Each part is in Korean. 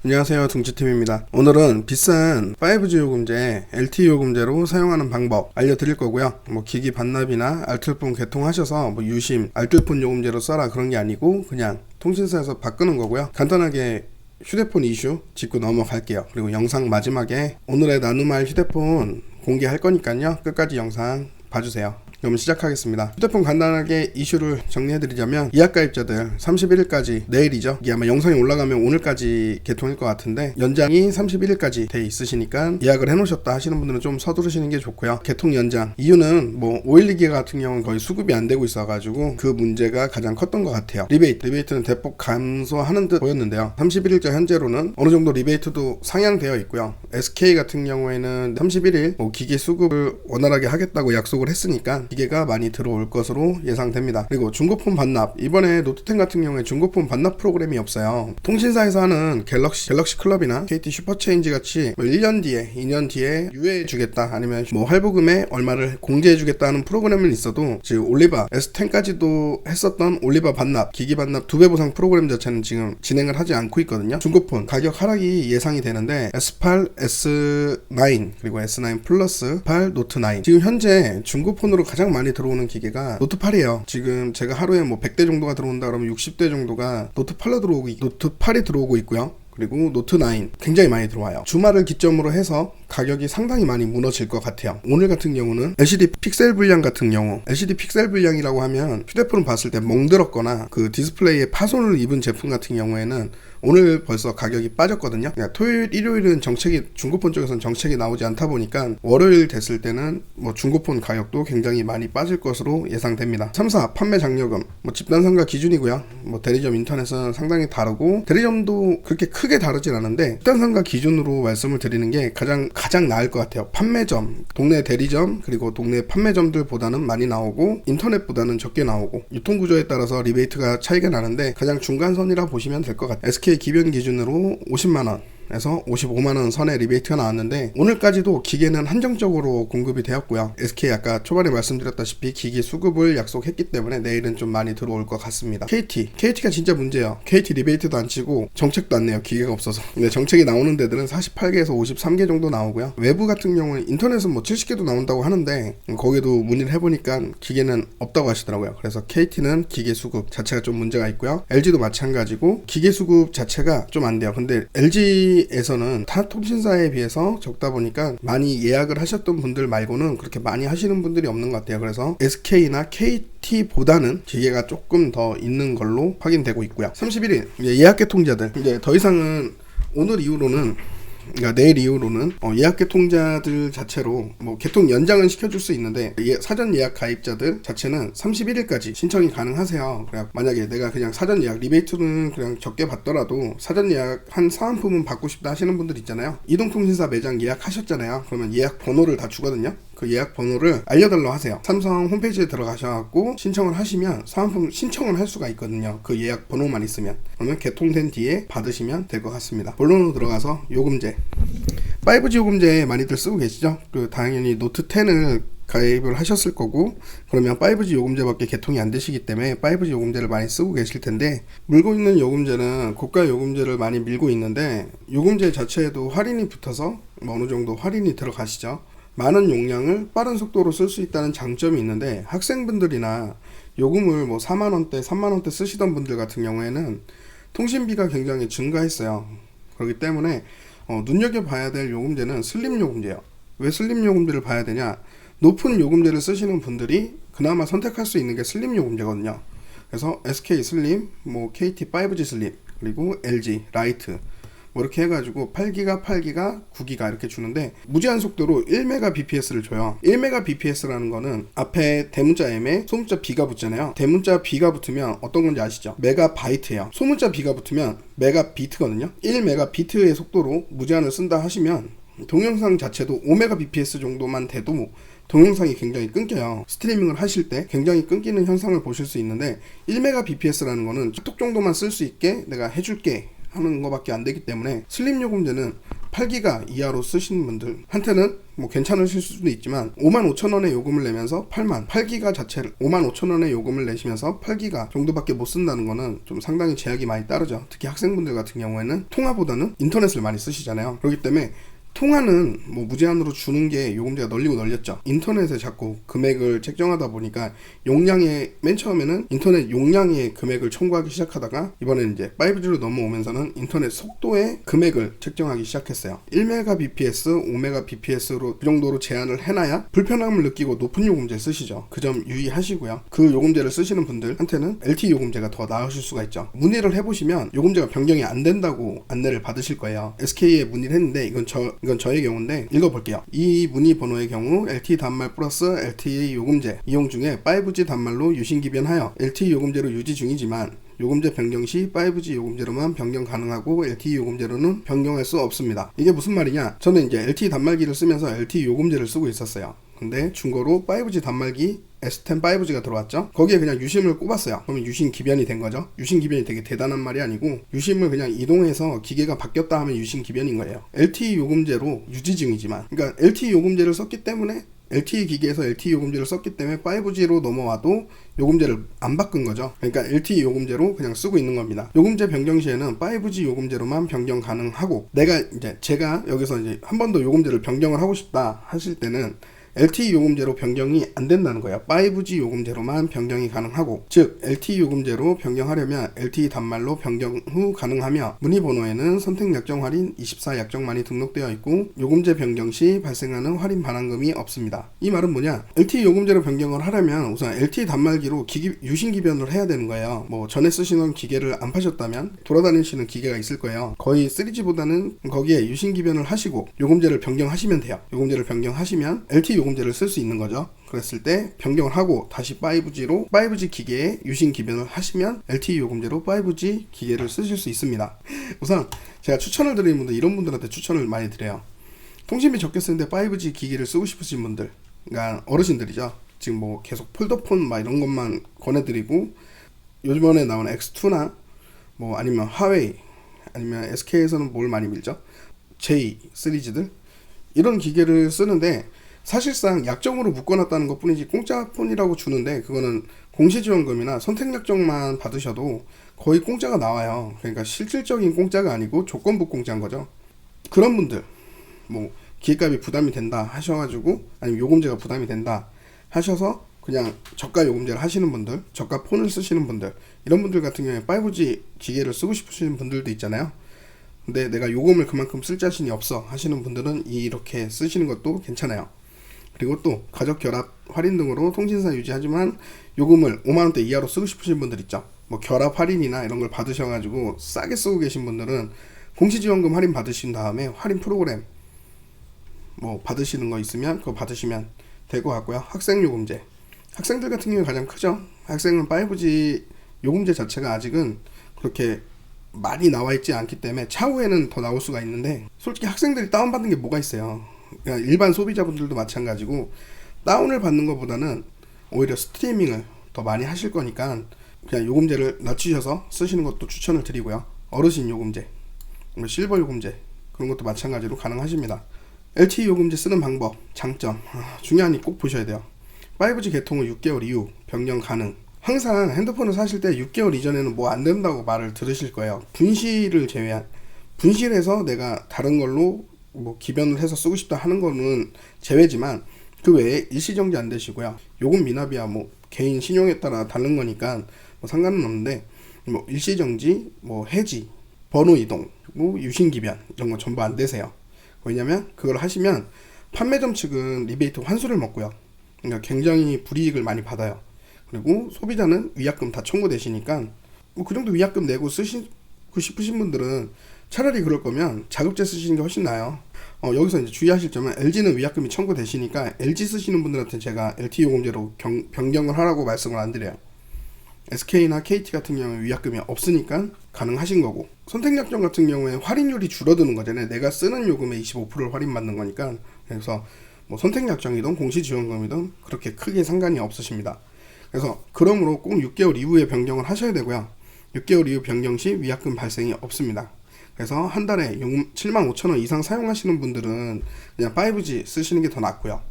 안녕하세요, 둥지팀입니다. 오늘은 비싼 5G 요금제, LTE 요금제로 사용하는 방법 알려드릴 거고요. 기기 반납이나 알뜰폰 개통하셔서 유심, 알뜰폰 요금제로 써라 그런 게 아니고 그냥 통신사에서 바꾸는 거고요. 간단하게 휴대폰 이슈 짚고 넘어갈게요. 그리고 영상 마지막에 오늘의 나눔할 휴대폰 공개할 거니까요. 끝까지 영상 봐주세요. 그럼 시작하겠습니다. 휴대폰 간단하게 이슈를 정리해드리자면 예약 가입자들 31일까지 내일이죠. 이게 아마 영상이 올라가면 오늘까지 개통일 것 같은데 연장이 31일까지 돼 있으시니까 예약을 해놓으셨다 하시는 분들은 좀 서두르시는 게 좋고요. 개통 연장 이유는 512기가 같은 경우는 거의 수급이 안 되고 있어가지고 그 문제가 가장 컸던 것 같아요. 리베이트는 대폭 감소하는 듯 보였는데요. 31일자 현재로는 어느 정도 리베이트도 상향되어 있고요. SK 같은 경우에는 31일 기기 수급을 원활하게 하겠다고 약속을 했으니까 기계가 많이 들어올 것으로 예상됩니다. 그리고 중고폰 반납, 이번에 노트10 같은 경우에 중고폰 반납 프로그램이 없어요. 통신사에서 하는 갤럭시 클럽이나 KT 슈퍼체인지 같이 1년 뒤에 2년 뒤에 유예해 주겠다, 아니면 할부금에 얼마를 공제해 주겠다 하는 프로그램은 있어도 지금 올리바 S10까지도 했었던 올리바 반납, 기기 반납 2배 보상 프로그램 자체는 지금 진행을 하지 않고 있거든요. 중고폰 가격 하락이 예상이 되는데 S8, S9 그리고 S9 플러스 8, 노트9 지금 현재 중고폰으로 가장 많이 들어오는 기계가 노트8이에요. 지금 제가 하루에 100대 정도가 들어온다 그러면 60대 정도가 노트8이 들어오고 있고요. 그리고 노트9 굉장히 많이 들어와요. 주말을 기점으로 해서 가격이 상당히 많이 무너질 것 같아요. 오늘 같은 경우는 LCD 픽셀 불량 같은 경우, LCD 픽셀 불량이라고 하면 휴대폰을 봤을 때 멍들었거나 그 디스플레이에 파손을 입은 제품 같은 경우에는 오늘 벌써 가격이 빠졌거든요. 그러니까 토요일, 일요일은 중고폰 쪽에서는 정책이 나오지 않다 보니까 월요일 됐을 때는 중고폰 가격도 굉장히 많이 빠질 것으로 예상됩니다. 3사 판매 장려금 집단상가 기준이고요. 대리점 인터넷은 상당히 다르고 대리점도 그렇게 크게 다르진 않은데 집단상가 기준으로 말씀을 드리는 게 가장 나을 것 같아요. 판매점, 동네 대리점 그리고 동네 판매점들보다는 많이 나오고 인터넷보다는 적게 나오고 유통구조에 따라서 리베이트가 차이가 나는데 가장 중간선이라 보시면 될 것 같아요. SK 기변 기준으로 50만원에서 55만원 선의 리베이트가 나왔는데 오늘까지도 기계는 한정적으로 공급이 되었고요. SK 아까 초반에 말씀드렸다시피 기기 수급을 약속했기 때문에 내일은 좀 많이 들어올 것 같습니다. KT가 진짜 문제예요. KT 리베이트도 안 치고 정책도 안 내요. 기계가 없어서. 근데 정책이 나오는 데들은 48개에서 53개 정도 나오고요. 외부 같은 경우는 인터넷은 70개도 나온다고 하는데 거기도 문의를 해보니까 기계는 없다고 하시더라고요. 그래서 KT는 기계 수급 자체가 좀 문제가 있고요. LG도 마찬가지고 기계 수급 자체가 좀 안 돼요. 근데 LG에서는 타 통신사에 비해서 적다 보니까 많이 예약을 하셨던 분들 말고는 그렇게 많이 하시는 분들이 없는 것 같아요. 그래서 SK나 KT보다는 기계가 조금 더 있는 걸로 확인되고 있고요. 31일 예약 개통자들 이제 더 이상은 오늘 이후로는 내일 이후로는 예약 개통자들 자체로 개통 연장은 시켜줄 수 있는데 사전 예약 가입자들 자체는 31일까지 신청이 가능하세요. 그래 만약에 내가 그냥 사전 예약 리베이트는 그냥 적게 받더라도 사전 예약 한 사은품은 받고 싶다 하시는 분들 있잖아요. 이동통신사 매장 예약하셨잖아요. 그러면 예약 번호를 다 주거든요. 그 예약 번호를 알려달라고 하세요. 삼성 홈페이지에 들어가셔갖고 신청을 하시면 사은품 신청을 할 수가 있거든요. 그 예약 번호만 있으면. 그러면 개통된 뒤에 받으시면 될 것 같습니다. 본론으로 들어가서 요금제 5G 요금제 많이들 쓰고 계시죠? 당연히 노트10을 가입을 하셨을 거고 그러면 5G 요금제밖에 개통이 안 되시기 때문에 5G 요금제를 많이 쓰고 계실 텐데 물고 있는 요금제는 고가 요금제를 많이 밀고 있는데 요금제 자체에도 할인이 붙어서 어느 정도 할인이 들어가시죠. 많은 용량을 빠른 속도로 쓸 수 있다는 장점이 있는데 학생분들이나 요금을 4만원대 3만원대 쓰시던 분들 같은 경우에는 통신비가 굉장히 증가했어요. 그렇기 때문에 눈여겨봐야 될 요금제는 슬림 요금제예요. 왜 슬림 요금제를 봐야 되냐, 높은 요금제를 쓰시는 분들이 그나마 선택할 수 있는 게 슬림 요금제거든요. 그래서 SK 슬림, KT 5G 슬림, 그리고 LG 라이트 이렇게 해가지고 8기가, 8기가, 9기가 이렇게 주는데 무제한 속도로 1Mbps를 줘요. 1Mbps라는 거는 앞에 대문자 M에 소문자 B가 붙잖아요. 대문자 B가 붙으면 어떤 건지 아시죠? 메가바이트예요. 소문자 B가 붙으면 메가비트거든요. 1Mbps의 속도로 무제한을 쓴다 하시면 동영상 자체도 5Mbps 정도만 돼도 동영상이 굉장히 끊겨요. 스트리밍을 하실 때 굉장히 끊기는 현상을 보실 수 있는데 1Mbps라는 거는 톡 정도만 쓸 수 있게 내가 해줄게 하는 것밖에 안 되기 때문에 슬림 요금제는 8기가 이하로 쓰시는 분들한테는 뭐 괜찮으실 수도 있지만 55,000원의 요금을 내면서 8기가 자체를 55,000원의 요금을 내시면서 8기가 정도밖에 못 쓴다는 거는 좀 상당히 제약이 많이 따르죠. 특히 학생분들 같은 경우에는 통화보다는 인터넷을 많이 쓰시잖아요. 그렇기 때문에 통화는 뭐 무제한으로 주는 게 요금제가 널리고 널렸죠. 인터넷에 자꾸 금액을 책정하다 보니까 용량의 맨 처음에는 인터넷 용량의 금액을 청구하기 시작하다가 이번에는 이제 5G로 넘어오면서는 인터넷 속도의 금액을 책정하기 시작했어요. 1Mbps, 5Mbps로 그 정도로 제한을 해놔야 불편함을 느끼고 높은 요금제 쓰시죠. 그 점 유의하시고요. 그 요금제를 쓰시는 분들한테는 LTE 요금제가 더 나으실 수가 있죠. 문의를 해보시면 요금제가 변경이 안 된다고 안내를 받으실 거예요. SK에 문의를 했는데 이건 저의 경우인데 읽어볼게요. 이 문의 번호의 경우 LTE 단말 플러스 LTE 요금제 이용 중에 5G 단말로 유심기변하여 LTE 요금제로 유지 중이지만 요금제 변경 시 5G 요금제로만 변경 가능하고 LTE 요금제로는 변경할 수 없습니다. 이게 무슨 말이냐? 저는 이제 LTE 단말기를 쓰면서 LTE 요금제를 쓰고 있었어요. 근데 중고로 5G 단말기 S10 5G가 들어왔죠. 거기에 그냥 유심을 꼽았어요. 그러면 유심 기변이 된 거죠. 유심 기변이 되게 대단한 말이 아니고 유심을 그냥 이동해서 기계가 바뀌었다 하면 유심 기변인 거예요. LTE 요금제로 유지 중이지만, 그러니까 LTE 요금제를 썼기 때문에 LTE 기기에서 LTE 요금제를 썼기 때문에 5G로 넘어와도 요금제를 안 바꾼 거죠. 그러니까 LTE 요금제로 그냥 쓰고 있는 겁니다. 요금제 변경 시에는 5G 요금제로만 변경 가능하고, 제가 여기서 이제 한 번 더 요금제를 변경을 하고 싶다 하실 때는 LTE 요금제로 변경이 안 된다는 거예요. 5G 요금제로만 변경이 가능하고, 즉 LTE 요금제로 변경하려면 LTE 단말로 변경 후 가능하며 문의 번호에는 선택 약정 할인 24 약정만이 등록되어 있고 요금제 변경 시 발생하는 할인 반환금이 없습니다. 이 말은 뭐냐? LTE 요금제로 변경을 하려면 우선 LTE 단말기로 유심 기변을 해야 되는 거예요. 뭐 전에 쓰시는 기계를 안 파셨다면 돌아다니시는 기계가 있을 거예요. 거의 3G보다는 거기에 유심 기변을 하시고 요금제를 변경하시면 돼요. 요금제를 변경하시면 LTE 요금제를 쓸 수 있는 거죠. 그랬을 때 변경을 하고 다시 5G로 5G 기계에 유심 기변을 하시면 LTE 요금제로 5G 기계를 쓰실 수 있습니다. 우선 제가 추천을 드리는 분들, 이런 분들한테 추천을 많이 드려요. 통신비 적게 쓰는데 5G 기기를 쓰고 싶으신 분들, 그러니까 어르신들이죠. 지금 뭐 계속 폴더폰 막 이런 것만 권해드리고 요즘에 나온 X2나 뭐 아니면 화웨이 아니면 SK에서는 뭘 많이 밀죠? J 시리즈들 이런 기계를 쓰는데 사실상 약정으로 묶어놨다는 것 뿐이지 공짜 폰이라고 주는데 그거는 공시지원금이나 선택약정만 받으셔도 거의 공짜가 나와요. 그러니까 실질적인 공짜가 아니고 조건부 공짜인 거죠. 그런 분들 뭐 기계값이 부담이 된다 하셔가지고, 아니면 요금제가 부담이 된다 하셔서 그냥 저가 요금제를 하시는 분들, 저가 폰을 쓰시는 분들, 이런 분들 같은 경우에 5G 기계를 쓰고 싶으신 분들도 있잖아요. 근데 내가 요금을 그만큼 쓸 자신이 없어 하시는 분들은 이렇게 쓰시는 것도 괜찮아요. 그리고 또 가족 결합 할인 등으로 통신사 유지하지만 요금을 5만원대 이하로 쓰고 싶으신 분들 있죠. 뭐 결합 할인이나 이런 걸 받으셔가지고 싸게 쓰고 계신 분들은 공시지원금 할인 받으신 다음에 할인 프로그램 뭐 받으시는 거 있으면 그거 받으시면 될 것 같고요. 학생 요금제, 학생들 같은 경우에 가장 크죠. 학생은 5G 요금제 자체가 아직은 그렇게 많이 나와 있지 않기 때문에 차후에는 더 나올 수가 있는데, 솔직히 학생들이 다운받는 게 뭐가 있어요. 그러니까 일반 소비자분들도 마찬가지고 다운을 받는 것보다는 오히려 스트리밍을 더 많이 하실 거니까 그냥 요금제를 낮추셔서 쓰시는 것도 추천을 드리고요. 어르신 요금제, 실버 요금제 그런 것도 마찬가지로 가능하십니다. LTE 요금제 쓰는 방법, 장점, 중요하니 꼭 보셔야 돼요. 5G 개통 후 6개월 이후 변경 가능. 항상 핸드폰을 사실 때 6개월 이전에는 뭐 안 된다고 말을 들으실 거예요. 분실을 제외한, 분실해서 내가 다른 걸로 뭐 기변을 해서 쓰고 싶다 하는 거는 제외지만 그 외에 일시정지 안 되시고요. 요금 미납이야 뭐 개인 신용에 따라 다른 거니까 뭐 상관은 없는데, 뭐 일시정지, 뭐 해지, 번호 이동, 뭐 유심기변 이런 거 전부 안 되세요. 왜냐면 그걸 하시면 판매점 측은 리베이트 환수를 먹고요. 그러니까 굉장히 불이익을 많이 받아요. 그리고 소비자는 위약금 다 청구되시니까 뭐 그 정도 위약금 내고 쓰시고 싶으신 분들은 차라리 그럴 거면 자급제 쓰시는 게 훨씬 나아요. 여기서 이제 주의하실 점은 LG는 위약금이 청구되시니까 LG 쓰시는 분들한테 제가 LTE 요금제로 변경을 하라고 말씀을 안 드려요. SK나 KT 같은 경우에 위약금이 없으니까 가능하신 거고, 선택약정 같은 경우에 할인율이 줄어드는 거잖아요. 내가 쓰는 요금에 25%를 할인받는 거니까. 그래서 뭐 선택약정이든 공시지원금이든 그렇게 크게 상관이 없으십니다. 그래서 그러므로 꼭 6개월 이후에 변경을 하셔야 되고요. 6개월 이후 변경 시 위약금 발생이 없습니다. 그래서 한 달에 75,000원 이상 사용하시는 분들은 그냥 5G 쓰시는 게 더 낫고요.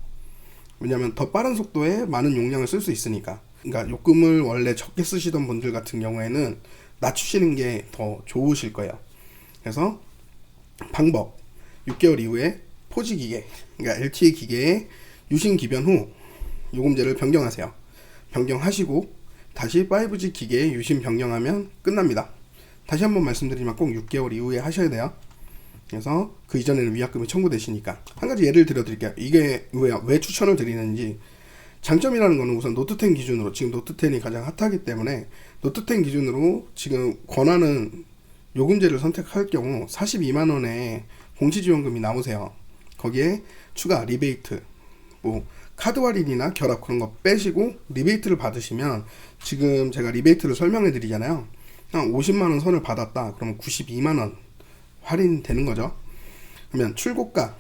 왜냐면 더 빠른 속도에 많은 용량을 쓸 수 있으니까. 그러니까 요금을 원래 적게 쓰시던 분들 같은 경우에는 낮추시는 게 더 좋으실 거예요. 그래서 방법, 6개월 이후에 4G 기계, 그러니까 LTE 기계에 유심 기변 후 요금제를 변경하세요. 변경하시고 다시 5G 기계에 유심 변경하면 끝납니다. 다시 한번 말씀드리면 꼭 6개월 이후에 하셔야 돼요. 그래서 그 이전에는 위약금이 청구되시니까. 한 가지 예를 들어드릴게요. 이게 왜 추천을 드리는지. 장점이라는 거는 우선 노트10 기준으로, 지금 노트10이 가장 핫하기 때문에 노트10 기준으로 지금 권하는 요금제를 선택할 경우 42만원의 공시지원금이 나오세요. 거기에 추가 리베이트, 뭐 카드 할인이나 결합 그런 거 빼시고 리베이트를 받으시면, 지금 제가 리베이트를 설명해 드리잖아요. 한 50만원 선을 받았다 그러면 92만원 할인되는 거죠. 그러면 출고가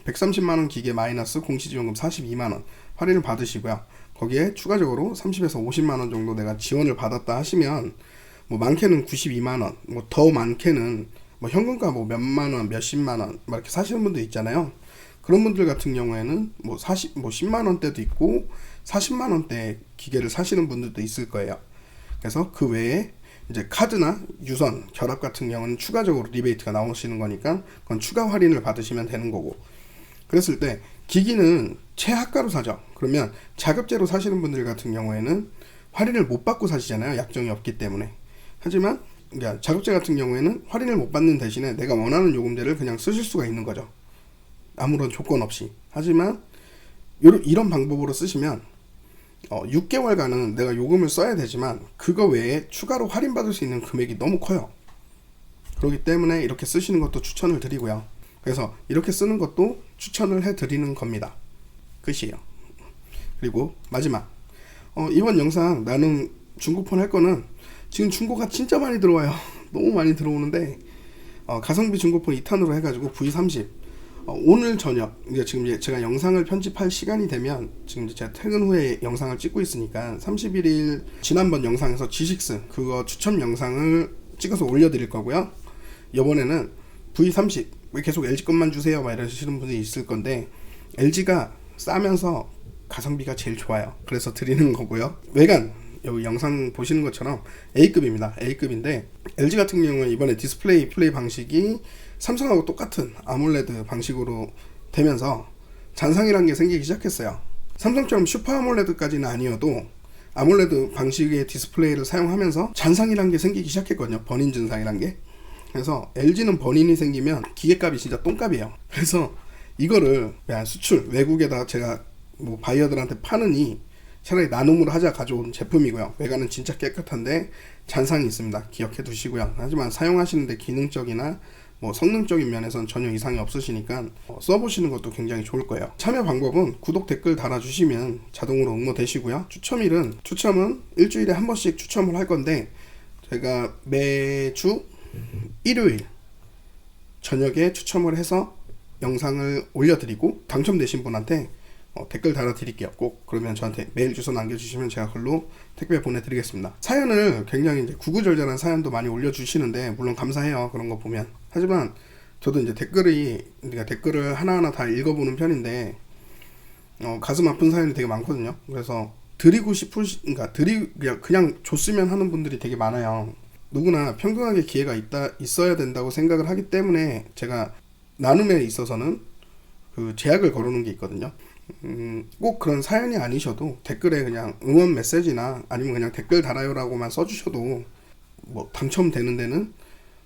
130만원 기계 마이너스 공시지원금 42만원 할인을 받으시고요. 거기에 추가적으로 30에서 50만원 정도 내가 지원을 받았다 하시면, 뭐 많게는 92만원, 뭐 더 많게는 뭐 현금가 뭐 몇만원, 몇십만원 막 이렇게 사시는 분도 있잖아요. 그런 분들 같은 경우에는 뭐 10만원대도 있고 40만원대 기계를 사시는 분들도 있을 거예요. 그래서 그 외에 이제 카드나 유선, 결합 같은 경우는 추가적으로 리베이트가 나오시는 거니까 그건 추가 할인을 받으시면 되는 거고. 그랬을 때 기기는 최하가로 사죠. 그러면 자급제로 사시는 분들 같은 경우에는 할인을 못 받고 사시잖아요. 약정이 없기 때문에. 하지만 그러니까 자급제 같은 경우에는 할인을 못 받는 대신에 내가 원하는 요금제를 그냥 쓰실 수가 있는 거죠. 아무런 조건 없이. 하지만 이런 방법으로 쓰시면 6개월간은 내가 요금을 써야 되지만 그거 외에 추가로 할인받을 수 있는 금액이 너무 커요. 그렇기 때문에 이렇게 쓰시는 것도 추천을 드리고요. 그래서 이렇게 쓰는 것도 추천을 해드리는 겁니다. 끝이에요. 그리고 마지막, 이번 영상 나는 중고폰 할 거는, 지금 중고가 진짜 많이 들어와요. 너무 많이 들어오는데 가성비 중고폰 2탄으로 해가지고 V30 오늘 저녁, 이제 지금 제가 영상을 편집할 시간이 되면, 지금 제가 퇴근 후에 영상을 찍고 있으니까 31일 지난번 영상에서 G6 그거 추천 영상을 찍어서 올려드릴 거고요. 이번에는 V30 왜 계속 LG 것만 주세요 막 이러시는 분들이 있을 건데, LG가 싸면서 가성비가 제일 좋아요. 그래서 드리는 거고요. 외관, 여기 영상 보시는 것처럼 A급입니다. A급인데 LG 같은 경우는 이번에 디스플레이 플레이 방식이 삼성하고 똑같은 아몰레드 방식으로 되면서 잔상이라는 게 생기기 시작했어요. 삼성처럼 슈퍼 아몰레드까지는 아니어도 아몰레드 방식의 디스플레이를 사용하면서 잔상이라는 게 생기기 시작했거든요. 번인 증상이라는 게. 그래서 LG는 번인이 생기면 기계값이 진짜 똥값이에요. 그래서 이거를 그냥 수출 외국에다 제가 뭐 바이어들한테 파느니 차라리 나눔으로 하자 가져온 제품이고요. 외관은 진짜 깨끗한데 잔상이 있습니다. 기억해 두시고요. 하지만 사용하시는데 기능적이나 뭐 성능적인 면에서는 전혀 이상이 없으시니까 써보시는 것도 굉장히 좋을 거예요. 참여 방법은 구독 댓글 달아주시면 자동으로 응모되시고요. 추첨은 일주일에 한 번씩 추첨을 할 건데, 제가 매주 일요일 저녁에 추첨을 해서 영상을 올려드리고 당첨되신 분한테 댓글 달아드릴게요. 꼭 그러면 저한테 메일 주소 남겨주시면 제가 그걸로 택배 보내드리겠습니다. 사연을 굉장히 이제 구구절절한 사연도 많이 올려주시는데 물론 감사해요. 그런 거 보면. 하지만 저도 이제 댓글을 하나하나 다 읽어보는 편인데 가슴 아픈 사연이 되게 많거든요. 그래서 그냥 줬으면 하는 분들이 되게 많아요. 누구나 평등하게 기회가 있어야 된다고 생각을 하기 때문에 제가 나눔에 있어서는 그 제약을 걸어놓은 게 있거든요. 꼭 그런 사연이 아니셔도 댓글에 그냥 응원 메시지나 아니면 그냥 댓글 달아요라고만 써주셔도 뭐 당첨되는 데는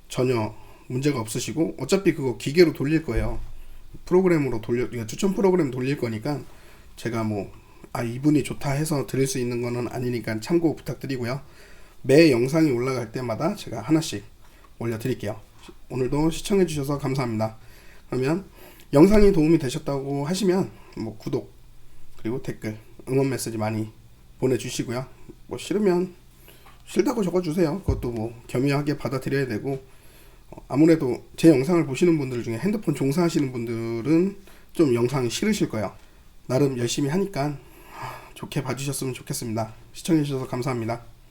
전혀 문제가 없으시고, 어차피 그거 기계로 돌릴 거예요. 추천 프로그램 돌릴 거니까 제가 이분이 좋다 해서 드릴 수 있는 거는 아니니까 참고 부탁드리고요. 매 영상이 올라갈 때마다 제가 하나씩 올려드릴게요. 오늘도 시청해주셔서 감사합니다. 그러면 영상이 도움이 되셨다고 하시면 구독 그리고 댓글 응원 메시지 많이 보내주시고요. 싫으면 싫다고 적어주세요. 그것도 겸허하게 받아들여야 되고, 아무래도 제 영상을 보시는 분들 중에 핸드폰 종사하시는 분들은 좀 영상이 싫으실 거예요. 나름 열심히 하니까 좋게 봐주셨으면 좋겠습니다. 시청해주셔서 감사합니다.